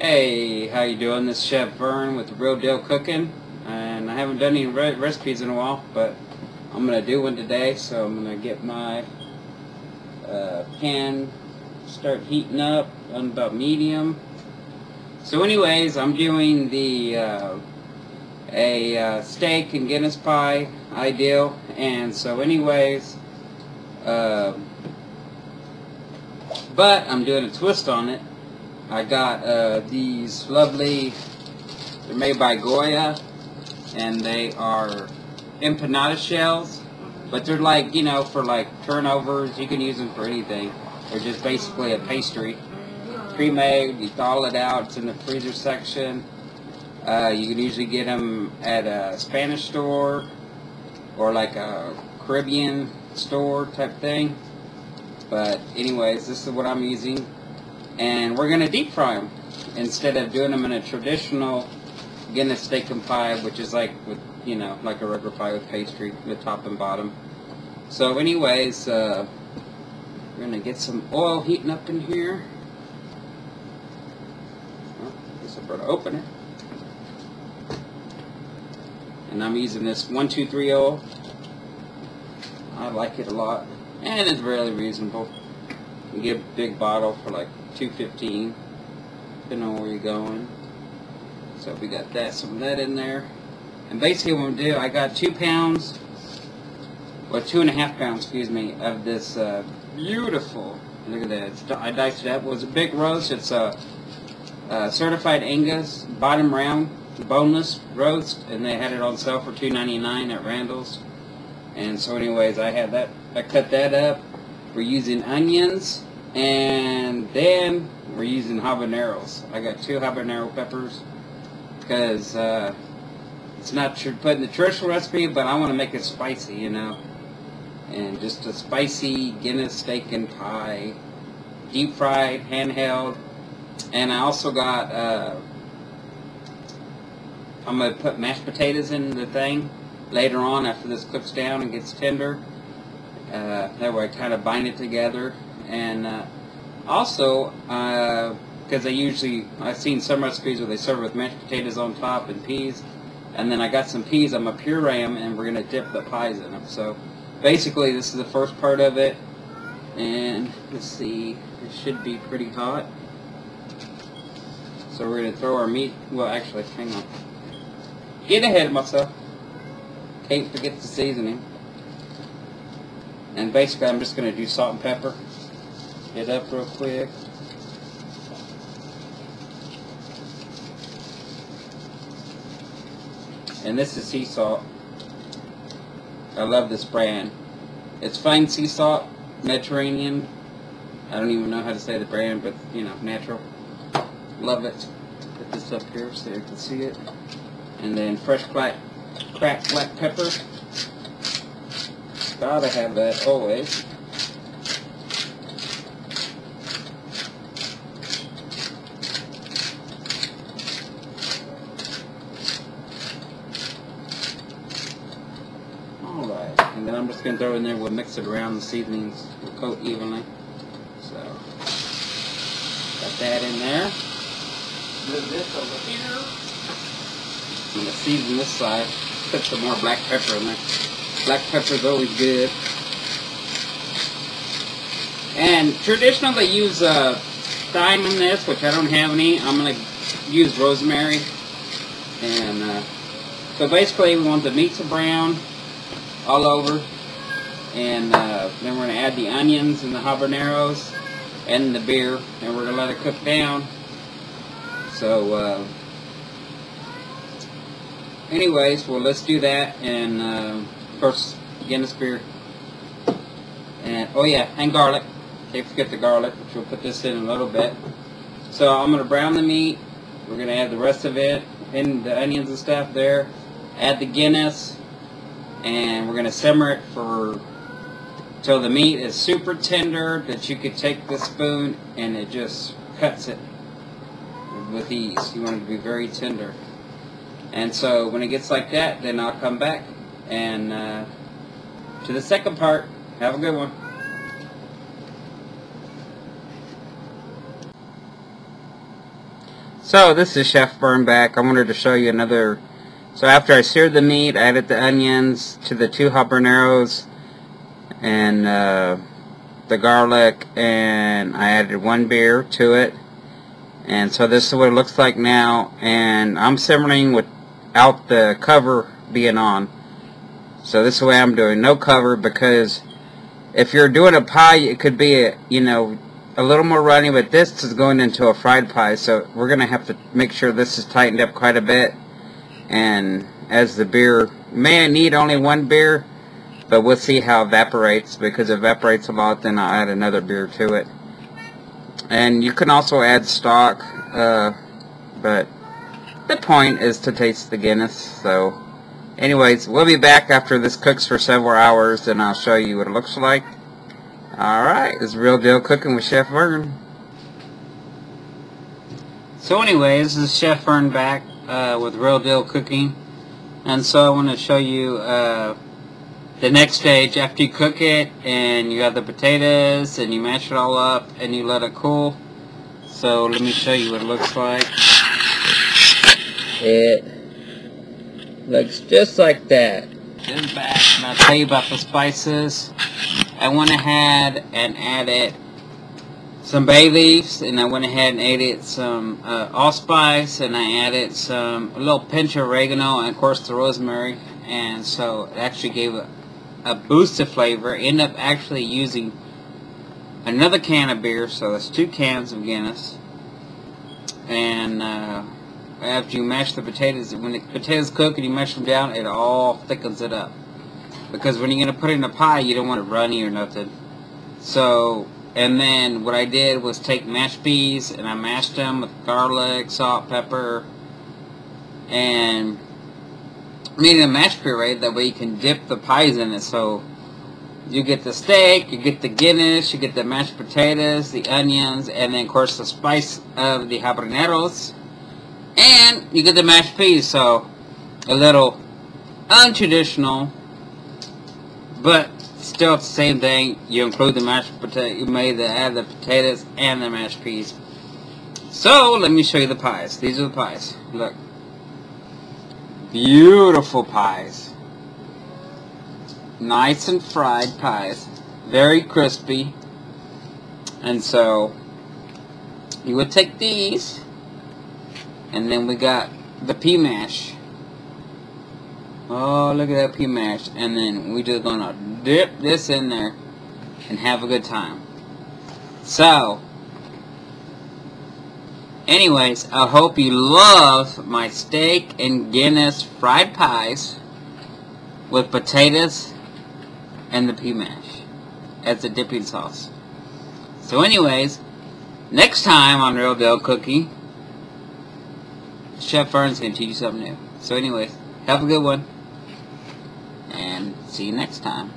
Hey, how you doing? This is Chef Vern with The Real Deal Cooking, and I haven't done any recipes in a while, but I'm going to do one today. So I'm going to get my pan, start heating up on about medium. So anyways, I'm doing the steak and Guinness pie ideal, and so anyways, but I'm doing a twist on it. I got these lovely, they're made by Goya, and they are empanada shells, but they're like, you know, for like turnovers. You can use them for anything. They're just basically a pastry, pre-made. You thaw it out. It's in the freezer section. You can usually get them at a Spanish store or like a Caribbean store type thing. But anyways, this is what I'm using. And we're going to deep fry them instead of doing them in a traditional Guinness steak and pie, which is like with, you know, like a regular pie with pastry, the top and bottom. So anyways, we're going to get some oil heating up in here. Well, I guess I better open it. And I'm using this 123 oil. I like it a lot, and it's really reasonable. You get a big bottle for like $2.15, depending on where you're going. So we got that, some of that in there. And basically what I'm going to do, I got 2 pounds, or 2.5 pounds, excuse me, of this beautiful, look at that, I diced it up. It was a big roast. It's a certified Angus, bottom round, boneless roast, and they had it on sale for $2.99 at Randall's. And so anyways, I had that, I cut that up. We're using onions, and then we're using habaneros. I got 2 habanero peppers because it's not put in the traditional recipe, but I want to make it spicy, you know. And just a spicy Guinness steak and pie, deep fried, handheld. And I also got, I'm going to put mashed potatoes in the thing later on after this cooks down and gets tender. That way I kind of bind it together. And also, because I've seen some recipes where they serve it with mashed potatoes on top and peas. And then I got some peas, I'm going to puree them, and we're going to dip the pies in them. So basically this is the first part of it. And let's see, it should be pretty hot. So we're going to throw our meat, well actually, hang on. Get ahead of myself. Can't forget the seasoning. And basically I'm just going to do salt and pepper. Get up real quick. And this is sea salt. I love this brand. It's fine sea salt, Mediterranean. I don't even know how to say the brand, but you know, natural. Love it. Put this up here so you can see it. And then fresh cracked black pepper. Gotta have that always. Alright, and then I'm just going to throw in there, we'll mix it around, the seasonings will coat evenly. So, got that in there. Move this over here. I'm going to season this side, put some more black pepper in there. Black pepper is always good. And traditionally they use thyme in this, which I don't have any. I'm going to use rosemary. And so basically we want the meat to brown all over. And then we're going to add the onions and the habaneros and the beer. And we're going to let it cook down. So anyways, well, let's do that. And of course, Guinness beer. And oh yeah, and garlic. Can't forget the garlic, which we'll put this in a little bit. So I'm going to brown the meat. We're going to add the rest of it, and the onions and stuff there. Add the Guinness, and we're going to simmer it for till the meat is super tender that you could take the spoon and it just cuts it with ease. You want it to be very tender. And so when it gets like that, then I'll come back and to the second part. Have a good one. So this is Chef Vern back. I wanted to show you another. So after I seared the meat, I added the onions to the 2 habaneros and the garlic, and I added 1 beer to it. And so this is what it looks like now, and I'm simmering without the cover being on. So this is the way I'm doing, no cover, because if you're doing a pie, it could be a little more runny, but this is going into a fried pie, so we're going to have to make sure this is tightened up quite a bit. And as the beer, may need only 1 beer, but we'll see how it evaporates, because if it evaporates a lot, then I'll add another beer to it. And you can also add stock, but the point is to taste the Guinness. So anyways, we'll be back after this cooks for several hours, and I'll show you what it looks like. Alright, this is Real Deal Cooking with Chef Vern. So anyways, this is Chef Vern back with Real Deal Cooking. And so I want to show you the next stage after you cook it, and you have the potatoes, and you mash it all up, and you let it cool. So let me show you what it looks like. It looks just like that. Just back, and I'll tell you about the spices. I went ahead and added some bay leaves, and I went ahead and added some allspice, and I added a little pinch of oregano, and of course the rosemary. And so it actually gave a boost of flavor. Ended up actually using another can of beer, so that's 2 cans of Guinness. And after you mash the potatoes, when the potatoes cook and you mash them down, it all thickens it up. Because when you're going to put it in a pie, you don't want it runny or nothing. So, and then what I did was take mashed peas, and I mashed them with garlic, salt, pepper, and made a mashed puree. That way you can dip the pies in it. So you get the steak, you get the Guinness, you get the mashed potatoes, the onions, and then of course the spice of the habaneros, and you get the mashed peas. So a little untraditional, but still it's the same thing. You include the mashed potato, you made add the potatoes and the mashed peas. So let me show you the pies. These are the pies. Look. Beautiful pies. Nice and fried pies. Very crispy. And so you would take these, and then we got the pea mash. Oh, look at that pea mash. And then we just gonna dip this in there and have a good time. So anyways, I hope you love my steak and Guinness fried pies with potatoes and the pea mash as a dipping sauce. So anyways, next time on Real Deal Cooking, Chef Vern's going to teach you something new. So anyways, have a good one, and see you next time.